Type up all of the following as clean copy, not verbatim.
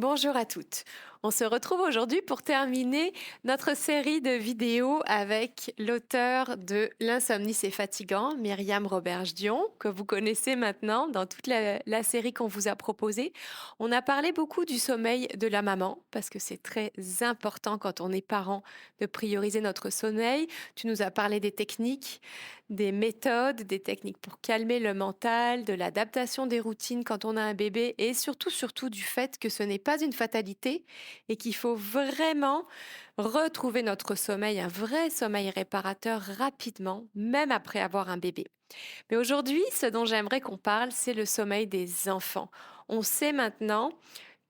Bonjour à toutes. On se retrouve aujourd'hui pour terminer notre série de vidéos avec l'auteur de L'insomnie c'est fatigant, Myriam Roberge-Dion, que vous connaissez maintenant dans toute la série qu'on vous a proposée. On a parlé beaucoup du sommeil de la maman parce que c'est très important quand on est parent de prioriser notre sommeil. Tu nous as parlé des techniques, des méthodes, des techniques pour calmer le mental, de l'adaptation des routines quand on a un bébé et surtout du fait que ce n'est pas une fatalité et qu'il faut vraiment retrouver notre sommeil, un vrai sommeil réparateur rapidement, même après avoir un bébé. Mais aujourd'hui, ce dont j'aimerais qu'on parle, c'est le sommeil des enfants. On sait maintenant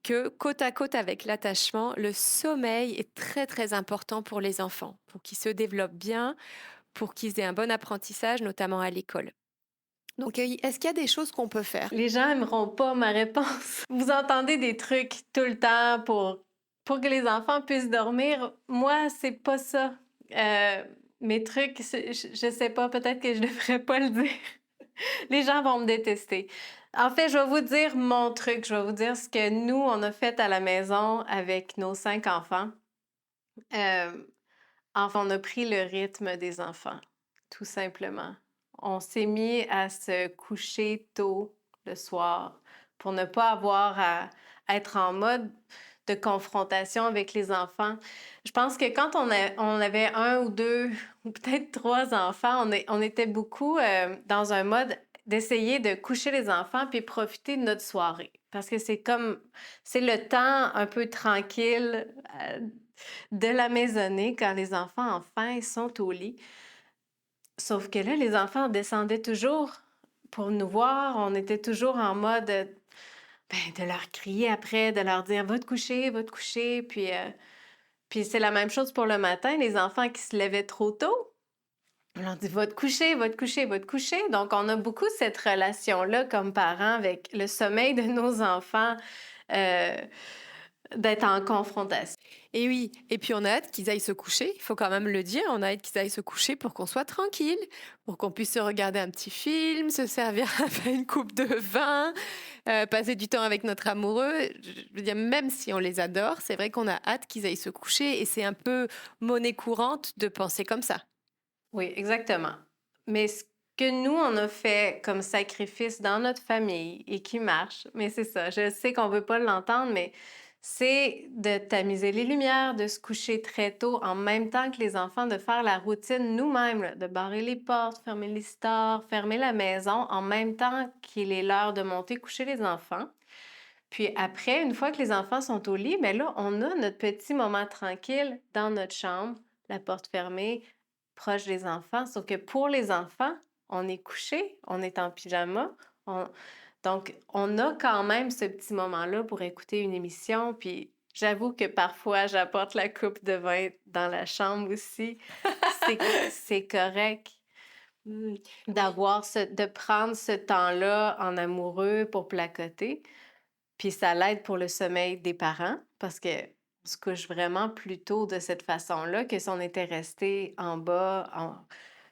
que côte à côte avec l'attachement, le sommeil est très important pour les enfants, pour qu'ils se développent bien, pour qu'ils aient un bon apprentissage, notamment à l'école. Donc, est-ce qu'il y a des choses qu'on peut faire? Les gens aimeront pas ma réponse. Vous entendez des trucs tout le temps pour que les enfants puissent dormir. Moi, c'est pas ça. Euh, Mes trucs, je sais pas, peut-être que je devrais pas le dire. Les gens vont me détester. En fait, je vais vous dire mon truc. Je vais vous dire ce que nous, on a fait à la maison avec nos 5 enfants. Euh, Enfin, on a pris le rythme des enfants, tout simplement. On s'est mis à se coucher tôt le soir pour ne pas avoir à être en mode de confrontation avec les enfants. Je pense que quand on avait un ou deux ou peut-être trois enfants, on était beaucoup dans un mode d'essayer de coucher les enfants puis profiter de notre soirée. Parce que c'est le temps un peu tranquille de la maisonnée quand les enfants, enfin, sont au lit. Sauf que là, les enfants descendaient toujours pour nous voir. On était toujours en mode de leur crier après, de leur dire va te coucher. Puis c'est la même chose pour le matin, les enfants qui se levaient trop tôt. On leur dit va te coucher, va te coucher, va te coucher. Donc, on a beaucoup cette relation-là comme parents avec le sommeil de nos enfants, euh, d'être en confrontation. Et oui, et puis on a hâte qu'ils aillent se coucher, il faut quand même le dire, on a hâte qu'ils aillent se coucher pour qu'on soit tranquille, pour qu'on puisse se regarder un petit film, se servir une coupe de vin, passer du temps avec notre amoureux. Je veux dire, même si on les adore, c'est vrai qu'on a hâte qu'ils aillent se coucher et c'est un peu monnaie courante de penser comme ça. Oui, exactement. Mais ce que nous, on a fait comme sacrifice dans notre famille et qui marche, mais c'est ça, je sais qu'on veut pas l'entendre, mais c'est de tamiser les lumières, de se coucher très tôt en même temps que les enfants, de faire la routine nous-mêmes, là, de barrer les portes, fermer les stores, fermer la maison en même temps qu'il est l'heure de monter coucher les enfants. Puis après, une fois que les enfants sont au lit, bien là, on a notre petit moment tranquille dans notre chambre, la porte fermée, proche des enfants. Sauf que pour les enfants, on est couché, on est en pyjama. Donc, on a quand même ce petit moment-là pour écouter une émission. Puis j'avoue que parfois, j'apporte la coupe de vin dans la chambre aussi. C'est correct Mm, oui. de prendre ce temps-là en amoureux pour placoter. Puis ça l'aide pour le sommeil des parents parce que on se couche vraiment plus tôt de cette façon-là que si on était resté en bas,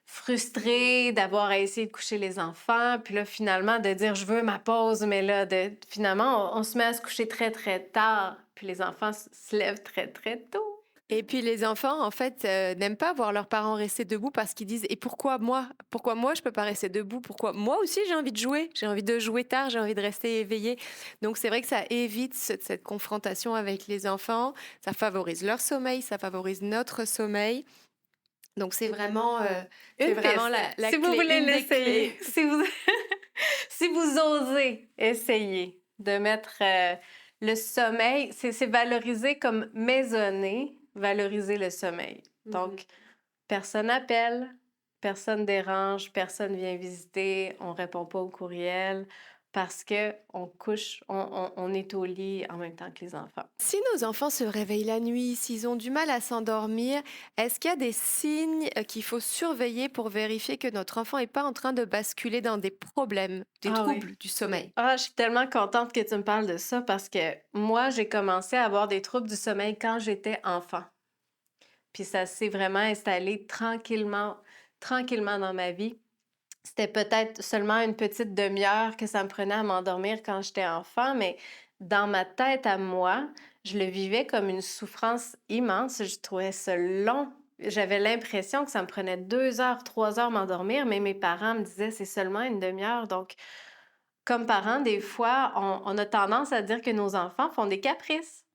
frustré d'avoir à essayer de coucher les enfants, puis là, finalement, de dire je veux ma pause, mais là, finalement, on se met à se coucher très tard, puis les enfants se lèvent très tôt. Et puis les enfants, en fait, n'aiment pas voir leurs parents rester debout parce qu'ils disent et pourquoi moi? Pourquoi moi je peux pas rester debout? Pourquoi moi aussi j'ai envie de jouer? J'ai envie de jouer tard, j'ai envie de rester éveillée. Donc c'est vrai que ça évite cette confrontation avec les enfants, ça favorise leur sommeil, ça favorise notre sommeil. Donc c'est Une vraiment piste, la si vous clé, voulez une des l'essayer, clés. si vous osez essayer de mettre le sommeil, c'est valoriser comme maisonner, valoriser le sommeil. Mhm. Donc, personne appelle, personne dérange, personne vient visiter, on répond pas au courriel parce que on couche, on est au lit en même temps que les enfants. Si nos enfants se réveillent la nuit, s'ils ont du mal à s'endormir, est-ce qu'il y a des signes qu'il faut surveiller pour vérifier que notre enfant n'est pas en train de basculer dans des problèmes, des Ah oui. troubles du sommeil? Ah, je suis tellement contente que tu me parles de ça parce que moi, j'ai commencé à avoir des troubles du sommeil quand j'étais enfant. Puis ça s'est vraiment installé tranquillement dans ma vie. C'était peut-être seulement une petite demi-heure que ça me prenait à m'endormir quand j'étais enfant, mais dans ma tête à moi, je le vivais comme une souffrance immense. Je trouvais ça long. J'avais l'impression que ça me prenait 2 heures, 3 heures m'endormir, mais mes parents me disaient c'est seulement une demi-heure. Donc, comme parents, des fois, on a tendance à dire que nos enfants font des caprices.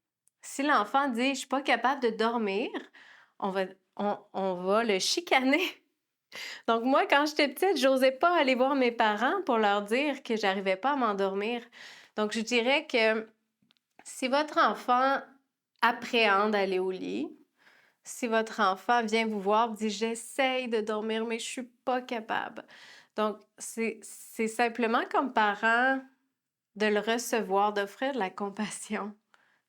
Si l'enfant dit je suis pas capable de dormir, on va, on va le chicaner. Donc, moi, quand j'étais petite, j'osais pas aller voir mes parents pour leur dire que j'arrivais pas à m'endormir. Donc, je dirais que si votre enfant appréhende d'aller au lit, si votre enfant vient vous voir, vous dit j'essaye de dormir, mais je suis pas capable. Donc, c'est simplement comme parent de le recevoir, d'offrir de la compassion,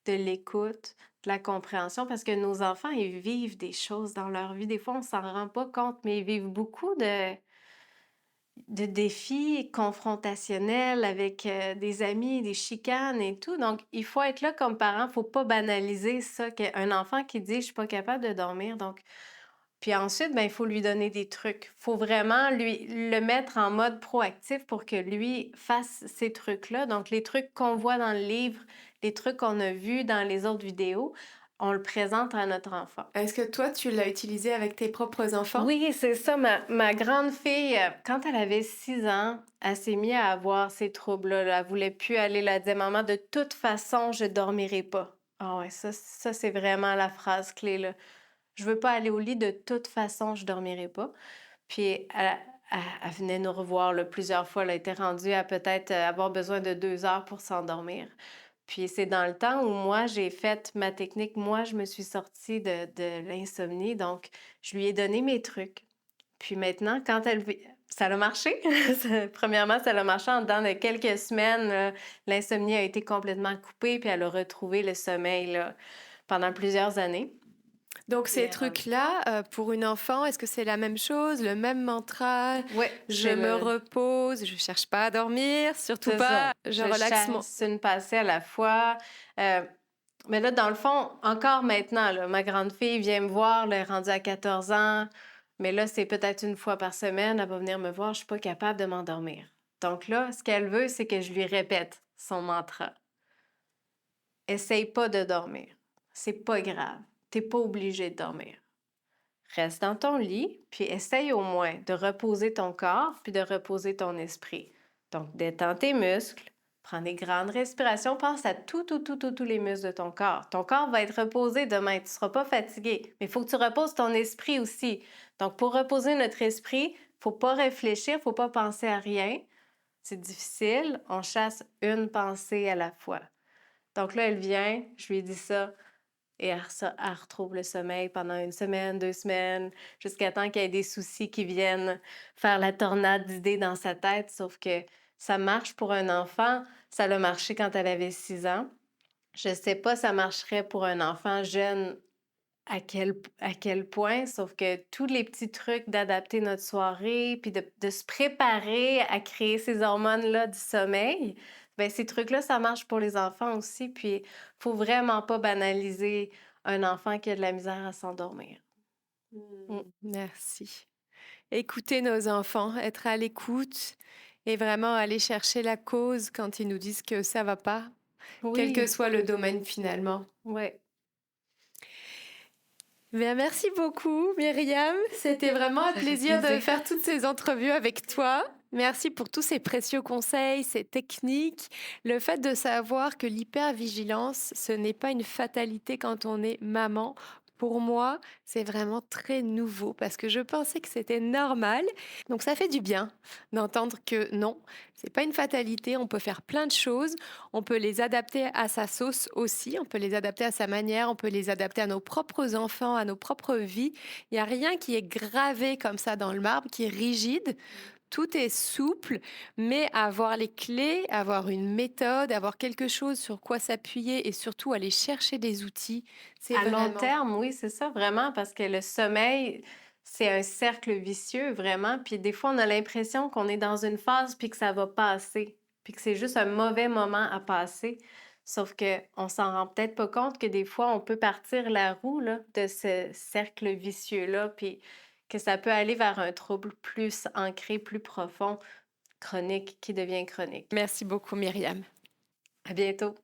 de l'écoute, de la compréhension, parce que nos enfants, ils vivent des choses dans leur vie. Des fois, on s'en rend pas compte, mais ils vivent beaucoup de défis confrontationnels avec des amis, des chicanes et tout. Donc, il faut être là comme parent. Faut pas banaliser ça, qu'un enfant qui dit « je suis pas capable de dormir ». Donc, puis ensuite, ben, il faut lui donner des trucs. Il faut vraiment le mettre en mode proactif pour que lui fasse ces trucs-là. Donc, les trucs qu'on voit dans le livre, les trucs qu'on a vus dans les autres vidéos, on le présente à notre enfant. Est-ce que toi, tu l'as utilisé avec tes propres enfants? Oui, c'est ça. Ma grande fille, quand elle avait 6 ans, elle s'est mise à avoir ces troubles-là. Là. Elle voulait plus aller. Là. Elle disait, maman, de toute façon, je dormirai pas. Ah ouais, ça c'est vraiment la phrase clé, là. Je veux pas aller au lit, de toute façon, je dormirai pas. Puis elle venait nous revoir là, plusieurs fois. Elle était rendue à peut-être avoir besoin de 2 heures pour s'endormir. Puis c'est dans le temps où moi, j'ai fait ma technique. Moi, je me suis sortie de l'insomnie. Donc, je lui ai donné mes trucs. Puis maintenant, quand ça a marché. Premièrement, ça a marché en dedans de quelques semaines. Là, l'insomnie a été complètement coupée, puis elle a retrouvé le sommeil là, pendant plusieurs années. Donc ces Et, trucs-là, pour une enfant, est-ce que c'est la même chose, le même mantra? ouais, Je me repose, je cherche pas à dormir, surtout c'est pas, ça. je Je relaxe mon... chasse une passée à la fois. Euh, mais là, dans le fond, encore maintenant, là, ma grande fille vient me voir, elle est rendue à 14 ans. Mais là, c'est peut-être une fois par semaine, elle va venir me voir, je suis pas capable de m'endormir. Donc là, ce qu'elle veut, c'est que je lui répète son mantra. Essaye pas de dormir. C'est pas grave. T'es pas obligé de dormir. Reste dans ton lit, puis essaye au moins de reposer ton corps, puis de reposer ton esprit. Donc, détends tes muscles, prends des grandes respirations, pense à tous les muscles de ton corps. Ton corps va être reposé demain, tu ne seras pas fatigué, mais il faut que tu reposes ton esprit aussi. Donc, pour reposer notre esprit, il ne faut pas réfléchir, il ne faut pas penser à rien. C'est difficile, on chasse une pensée à la fois. Donc là, elle vient, je lui dis ça, et elle retrouve le sommeil pendant 1 semaine, 2 semaines, jusqu'à temps qu'il y ait des soucis qui viennent faire la tornade d'idées dans sa tête. Sauf que ça marche pour un enfant. Ça a marché quand elle avait 6 ans. Je ne sais pas ça marcherait pour un enfant jeune à quel point, sauf que tous les petits trucs d'adapter notre soirée, puis de se préparer à créer ces hormones-là du sommeil, bien, ces trucs-là, ça marche pour les enfants aussi. Puis, faut vraiment pas banaliser un enfant qui a de la misère à s'endormir. Mm. Merci. Écouter nos enfants, être à l'écoute et vraiment aller chercher la cause quand ils nous disent que ça va pas, quel que Oui, soit le domaine finalement. ouais. Bien, merci beaucoup, Myriam. C'était vraiment un Ça fait plaisir de plaisir. faire toutes ces entrevues avec toi. Merci pour tous ces précieux conseils, ces techniques. Le fait de savoir que l'hypervigilance, ce n'est pas une fatalité quand on est maman. Pour moi, c'est vraiment très nouveau parce que je pensais que c'était normal. Donc ça fait du bien d'entendre que non, c'est pas une fatalité. On peut faire plein de choses. On peut les adapter à sa sauce aussi. On peut les adapter à sa manière. On peut les adapter à nos propres enfants, à nos propres vies. Il n'y a rien qui est gravé comme ça dans le marbre, qui est rigide. Tout est souple, mais avoir les clés, avoir une méthode, avoir quelque chose sur quoi s'appuyer et surtout aller chercher des outils, c'est À long vraiment... terme, oui, c'est ça, vraiment, parce que le sommeil, c'est un cercle vicieux, vraiment. Puis des fois, on a l'impression qu'on est dans une phase puis que ça va passer, puis que c'est juste un mauvais moment à passer. Sauf que on s'en rend peut-être pas compte que des fois, on peut partir la roue là, de ce cercle vicieux-là, puis que ça peut aller vers un trouble plus ancré, plus profond, chronique, qui devient chronique. Merci beaucoup, Myriam. À bientôt.